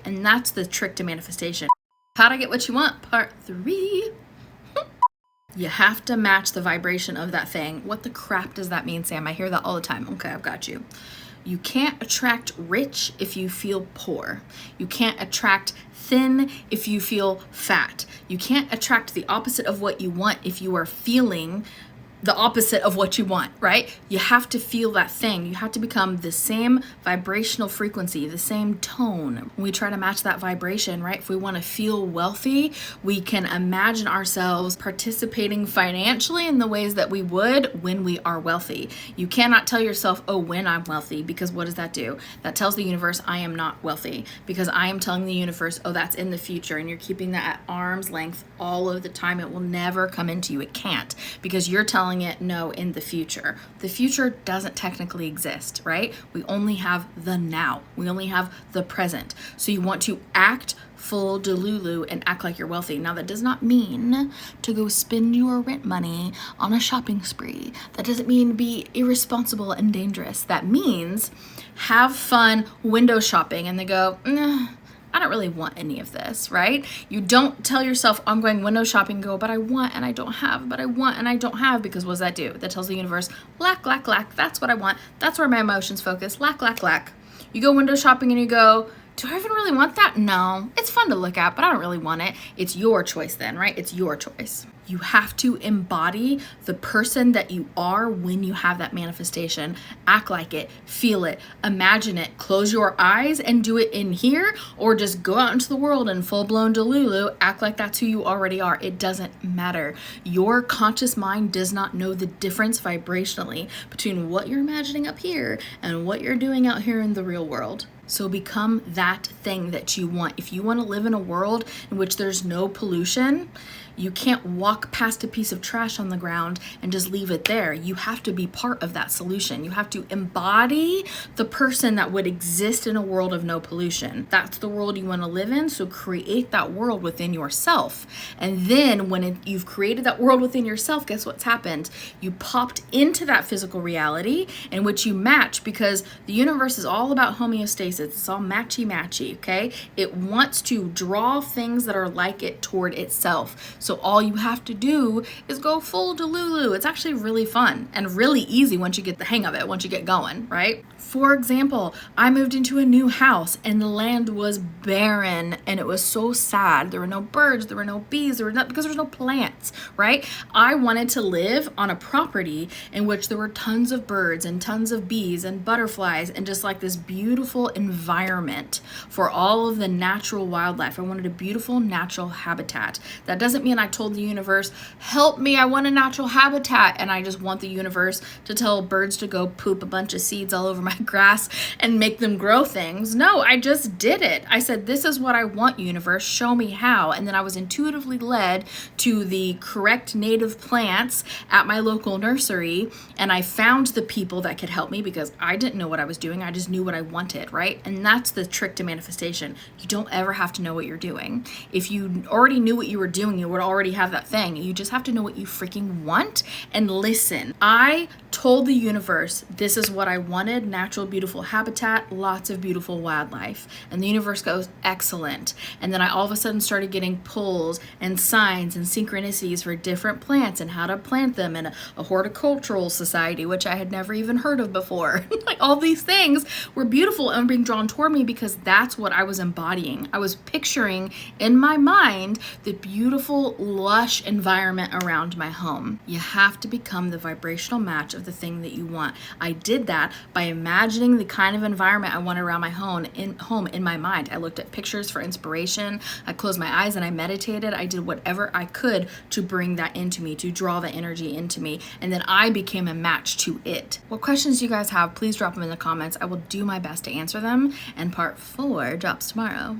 And that's the trick to manifestation. How to get what you want, part 3. You have to match the vibration of that thing. What the crap does that mean, Sam? I hear that all the time. Okay, I've got you. You can't attract rich if you feel poor. You can't attract thin if you feel fat. You can't attract the opposite of what you want if you are feeling the opposite of what you want, right? You have to feel that thing. You have to become the same vibrational frequency, the same tone. When we try to match that vibration, right? If we want to feel wealthy, we can imagine ourselves participating financially in the ways that we would when we are wealthy. You cannot tell yourself, oh, when I'm wealthy, because what does that do? That tells the universe I am not wealthy, because I am telling the universe, oh, that's in the future, and you're keeping that at arm's length all of the time. It will never come into you. It can't, because you're telling it no in the future. The future doesn't technically exist, right? We only have the now. We only have the present. So you want to act full delulu and act like you're wealthy. Now that does not mean to go spend your rent money on a shopping spree. That doesn't mean be irresponsible and dangerous. That means have fun window shopping and they go, nah, I don't really want any of this, right? You don't tell yourself, I'm going window shopping, go, but I want and I don't have, but I want and I don't have, because what does that do? That tells the universe, lack, lack, lack. That's what I want. That's where my emotions focus. Lack, lack, lack. You go window shopping and you go, do I even really want that? No, it's fun to look at, but I don't really want it. It's your choice then, right? It's your choice. You have to embody the person that you are when you have that manifestation. Act like it, feel it, imagine it, close your eyes and do it in here, or just go out into the world and full-blown delulu, act like that's who you already are. It doesn't matter. Your conscious mind does not know the difference vibrationally between what you're imagining up here and what you're doing out here in the real world. So become that thing that you want. If you want to live in a world in which there's no pollution, you can't walk past a piece of trash on the ground and just leave it there. You have to be part of that solution. You have to embody the person that would exist in a world of no pollution. That's the world you want to live in, so create that world within yourself. And then when you've created that world within yourself, guess what's happened? You popped into that physical reality in which you match, because the universe is all about homeostasis. It's all matchy-matchy, okay? It wants to draw things that are like it toward itself. So all you have to do is go full delulu. It's actually really fun and really easy once you get the hang of it, once you get going, right? For example, I moved into a new house and the land was barren and it was so sad. There were no birds, there were no bees, because there was no plants, right? I wanted to live on a property in which there were tons of birds and tons of bees and butterflies and just like this beautiful environment for all of the natural wildlife. I wanted a beautiful natural habitat. That doesn't mean I told the universe, help me, I want a natural habitat, and I just want the universe to tell birds to go poop a bunch of seeds all over my grass and make them grow things. No, I just did it. I said, this is what I want, universe, show me how. And then I was intuitively led to the correct native plants at my local nursery, and I found the people that could help me because I didn't know what I was doing. I just knew what I wanted, right? And that's the trick to manifestation. You don't ever have to know what you're doing. If you already knew what you were doing, you would already have that thing. You just have to know what you freaking want and listen. I told the universe, this is what I wanted, natural, beautiful habitat, lots of beautiful wildlife. And the universe goes, excellent. And then I all of a sudden started getting pulls and signs and synchronicities for different plants and how to plant them in a horticultural society, which I had never even heard of before. Like all these things were beautiful and being drawn toward me because that's what I was embodying. I was picturing in my mind the beautiful, lush environment around my home. You have to become the vibrational match of the thing that you want. I did that by imagining the kind of environment I wanted around my home in my mind. I looked at pictures for inspiration. I closed my eyes and I meditated. I did whatever I could to bring that into me, to draw the energy into me, and then I became a match to it. What questions you guys have, please drop them in the comments. I will do my best to answer them, and part 4 drops tomorrow.